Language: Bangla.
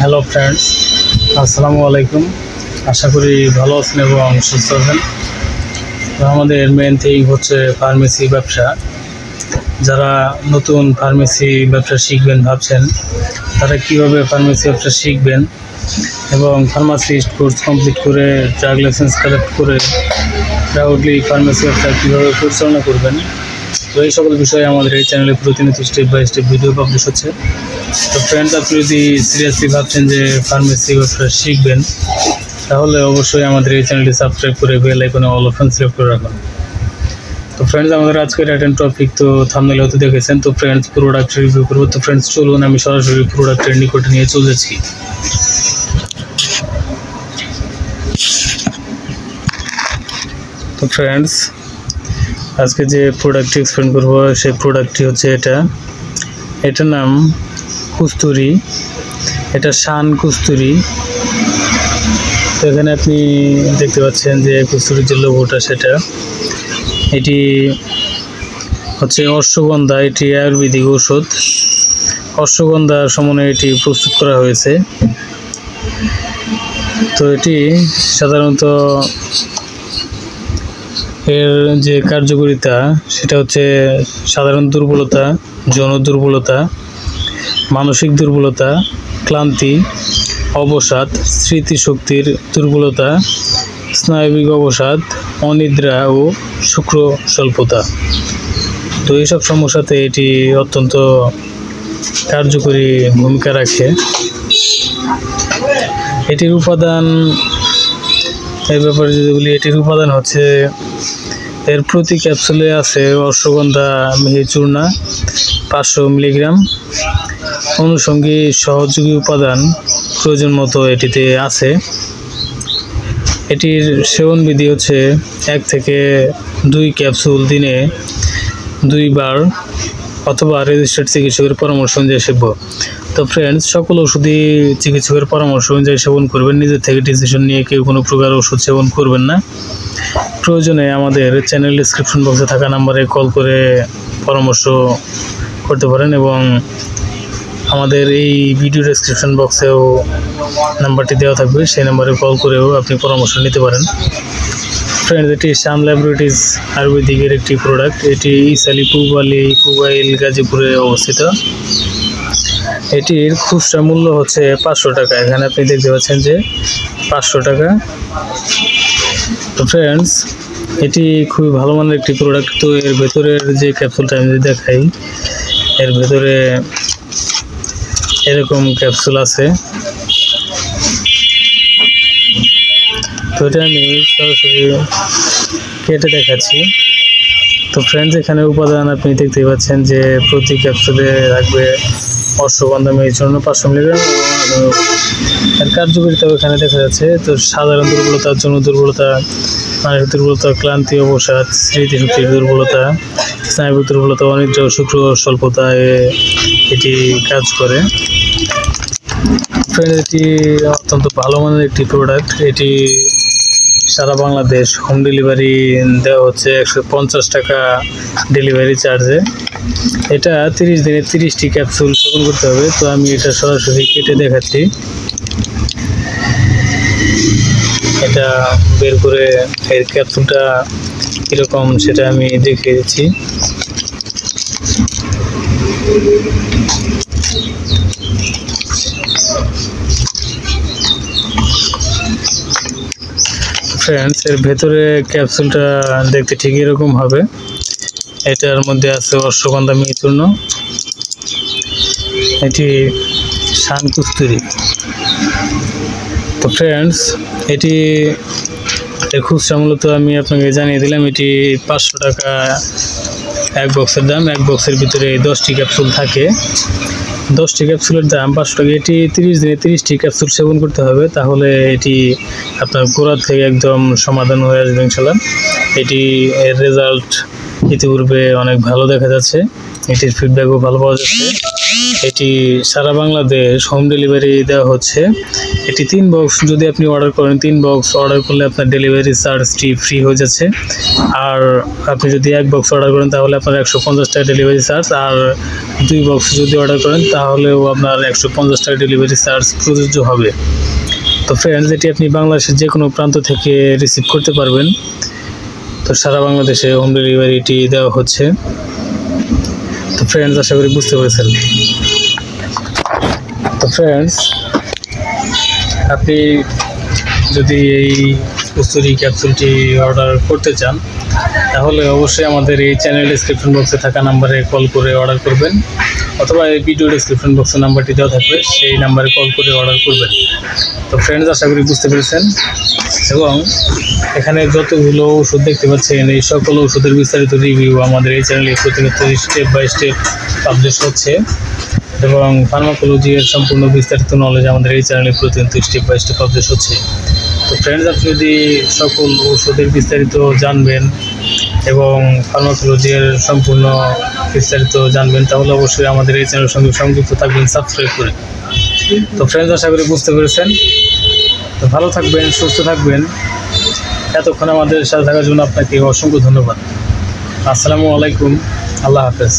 হ্যালো ফ্রেন্ডস, আসসালামু আলাইকুম। আশা করি ভালো আছেন এবং সুস্থ আছেন। আমাদের মেন থিং হচ্ছে ফার্মেসি ব্যবসা। যারা নতুন ফার্মেসি ব্যবসা শিখবেন ভাবছেন, তারা কিভাবে ফার্মেসি ব্যবসা শিখবেন এবং ফার্মাসিস্ট কোর্স কমপ্লিট করে ড্রাগ লাইসেন্স কালেক্ট করে প্রাউডলি ফার্মেসি ব্যবসা কীভাবে পরিচালনা করবেন, তো এই সকল বিষয়ে আমাদের এই চ্যানেলে প্রতিনিয়ত step by step video publish হচ্ছে। তো ফ্রেন্ডস, আপনি যদি সিরিয়াসলি ভাবছেন যে ফার্মেসি ব্যবসা শিখবেন, তাহলে অবশ্যই আমাদের এই চ্যানেলটি সাবস্ক্রাইব করে বেল আইকনে অল অপশন সিলেক্ট করে রাখুন। তো ফ্রেন্ডস, আমাদের আজকের অ্যাটেন্ড টপিক তো থাম্বনেলে হতে দেখেছেন। তো ফ্রেন্ডস, প্রোডাক্ট রিভিউ করবো। তো ফ্রেন্ডস, চলুন আমি সরাসরি প্রোডাক্টের নিকটে নিয়ে চলেছি। তো ফ্রেন্ডস, আজকে যে প্রোডাক্টটি এক্সপ্লেন করব সেই প্রোডাক্টটি হচ্ছে এটার নাম কস্তুরি। এটা শান কস্তুরি। তো এখানে আপনি দেখতে পাচ্ছেন যে কস্তুরির যে লোগোটা, এটি হচ্ছে অশ্বগন্ধা। এটি আয়ুর্বেদিক ঔষধ। অশ্বগন্ধার সমন্বয়ে এটি প্রস্তুত করা হয়েছে। তো এটি সাধারণত এর যে কার্যকারিতা সেটা হচ্ছে সাধারণ দুর্বলতা, যৌন দুর্বলতা, মানসিক দুর্বলতা, ক্লান্তি, অবসাদ, স্মৃতিশক্তির দুর্বলতা, স্নায়বিক অবসাদ, অনিদ্রা ও শুক্র স্বল্পতা। তো এইসব সমস্যাতে এটি অত্যন্ত কার্যকরী ভূমিকা রাখে। এটির উপাদান, এই ব্যাপারে যদি বলি, এটির উপাদান হচ্ছে এর প্রতি ক্যাপসুলে আছে অশ্বগন্ধা মিহি চূর্ণ 500 মিলিগ্রাম। অনুষঙ্গী সহযোগী উপাদান প্রয়োজন মতো এটিতে আছে। এটির সেবন বিধি হচ্ছে 1 থেকে 2 ক্যাপসুল দিনে 2 বার অথবা রেজিস্টার্ড চিকিৎসকের পরামর্শ অনুযায়ী সেব্য। তো ফ্রেন্ডস, সকল ওষুধই চিকিৎসকের পরামর্শ অনুযায়ী সেবন করবেন। নিজের থেকে ডিসিশন নিয়ে কেউ কোনো প্রকার ওষুধ সেবন করবেন না। প্রয়োজনে আমাদের চ্যানেল ডিসক্রিপশন বক্সে থাকা নাম্বারে কল করে পরামর্শ করতে পারেন এবং আমাদের এই ভিডিও ডেসক্রিপশন বক্সেও নাম্বারটি দেওয়া থাকবে, সেই নাম্বারে কল করেও আপনি পরামর্শ নিতে পারেন। ফ্রেন্ডস, এটি শান ল্যাবরেটরিজ আয়ুর্বেদিকের একটি প্রোডাক্ট। এটি ইসালি পুবাইল গাজীপুরে অবস্থিত। এটির খুচরা মূল্য হচ্ছে 500 টাকা। এখানে আপনি দেখতে পাচ্ছেন যে 500 টাকা। তো ফ্রেন্ডস, এটি খুবই ভালো মানের একটি প্রোডাক্ট। তো এর ভেতরের যে ক্যাপসুলটা আমি যদি দেখাই, এর ভেতরে এরকম ক্যাপসুল আছে। তো এটা আমি সরাসরি কেটে দেখাচ্ছি। তো ফ্রেন্ডস, এখানে উপাদান আপনি দেখতে পাচ্ছেন যে প্রতি ক্যাপসুলে রাখবে অশ্বগন্ধা মিহি চূর্ণ 500 মিলিগ্রাম। এর কার্যকারিতাও এখানে দেখা যাচ্ছে। তো সাধারণ দুর্বলতা, যৌন দুর্বলতা, মানসিক দুর্বলতা, ক্লান্তি, অবসাদ, স্মৃতিশক্তির দুর্বলতা, স্নায়বিক দুর্বলতা, অনিদ্রা ও শুক্র স্বল্পতায় এটি কাজ করে। ফ্রেন্ড, এটি অত্যন্ত ভালো মানের একটি প্রোডাক্ট। এটি সারা বাংলাদেশ হোম ডেলিভারি দেওয়া হচ্ছে 150 টাকা ডেলিভারি চার্জে। এটা 30 দিনে 30টি ক্যাপসুল সেবন করতে হবে। তো আমি এটা সরাসরি কেটে দেখাচ্ছি। এটা বের করে এর ক্যাপসুলটা কীরকম সেটা আমি দেখিয়ে দিচ্ছি। ফ্রেন্ডস, এর ভেতরে ক্যাপসুলটা দেখতে ঠিক এরকম হবে। এটার মধ্যে আছে অশ্বগন্ধা মিহি চূর্ণ। এটি শান কস্তুরি। তো ফ্রেন্ডস, এটি খুচরা মূলত আমি আপনাকে জানিয়ে দিলাম। এটি 500 টাকা এক বক্সের দাম। এক বক্সের ভিতরে 10টি ক্যাপসুল থাকে। 10টি ক্যাপসুলের দাম 500 টাকা। এটি 30 দিনে 30টি ক্যাপসুল সেবন করতে হবে, তাহলে এটি আপনার গোড়া থেকে একদম সমাধান হয়ে আসবে ইনশাআল্লাহ। এর রেজাল্ট ইতিপূর্বে অনেক ভালো দেখা যাচ্ছে। এটির ফিডব্যাকও ভালো পাওয়া যাচ্ছে। এটি সারা বাংলাদেশ হোম ডেলিভারি দেওয়া হচ্ছে। এটি 3 বক্স যদি আপনি অর্ডার করেন, 3 বক্স অর্ডার করলে আপনার ডেলিভারি চার্জটি ফ্রি হয়ে যাচ্ছে। আর আপনি যদি 1 বক্স অর্ডার করেন তাহলে আপনার 150 টাকা ডেলিভারি চার্জ, আর 2 বক্স যদি অর্ডার করেন তাহলেও আপনার 150 টাকা ডেলিভারি চার্জ প্রযোজ্য হবে। তো ফ্রেন্ডস, এটি আপনি বাংলাদেশের যে কোনো প্রান্ত থেকে রিসিভ করতে পারবেন। তো সারা বাংলাদেশে হোম ডেলিভারিটি দেওয়া হচ্ছে। তো ফ্রেন্ডস, আশা করি বুঝতে পেরেছেন। তো ফ্রেন্ডস, আপনি যদি এই কস্তুরি ক্যাপসুলটি অর্ডার করতে চান তাহলে অবশ্যই আমাদের এই চ্যানেল ডেসক্রিপশন বক্সে থাকা নাম্বারে কল করে অর্ডার করবেন, অথবা এই ভিডিও ডেসক্রিপশন বক্সে নাম্বারটি দেওয়া থাকবে, সেই নাম্বারে কল করে অর্ডার করবেন। তো ফ্রেন্ডস, আশা করি বুঝতে পেরেছেন। এবং এখানে যতগুলো ওষুধ দেখতে পাচ্ছেন, এই সকল ওষুধের বিস্তারিত রিভিউ আমাদের এই চ্যানেলে প্রতিনিয়ত স্টেপ বাই স্টেপ পাবলিশ হচ্ছে, এবং ফার্মাকোলজির সম্পূর্ণ বিস্তারিত নলেজ আমাদের এই চ্যানেলে প্রতিনিয়ত স্টেপ বাই স্টেপ পাবলিশ হচ্ছে। তো ফ্রেন্ডস, আপনি যদি সকল ওষুধের বিস্তারিত জানবেন এবং ফার্মাকোলজির সম্পূর্ণ বিস্তারিত জানবেন তাহলে অবশ্যই আমাদের এই চ্যানেলের সঙ্গে সংযুক্ত থাকবেন সাবস্ক্রাইব করে। তো ফ্রেন্ডস, আশা করি বুঝতে পেরেছেন। তো ভালো থাকবেন, সুস্থ থাকবেন। এতক্ষণ আমাদের সাথে থাকার জন্য আপনাকে অসংখ্য ধন্যবাদ। আসসালামু আলাইকুম, আল্লাহ হাফেজ।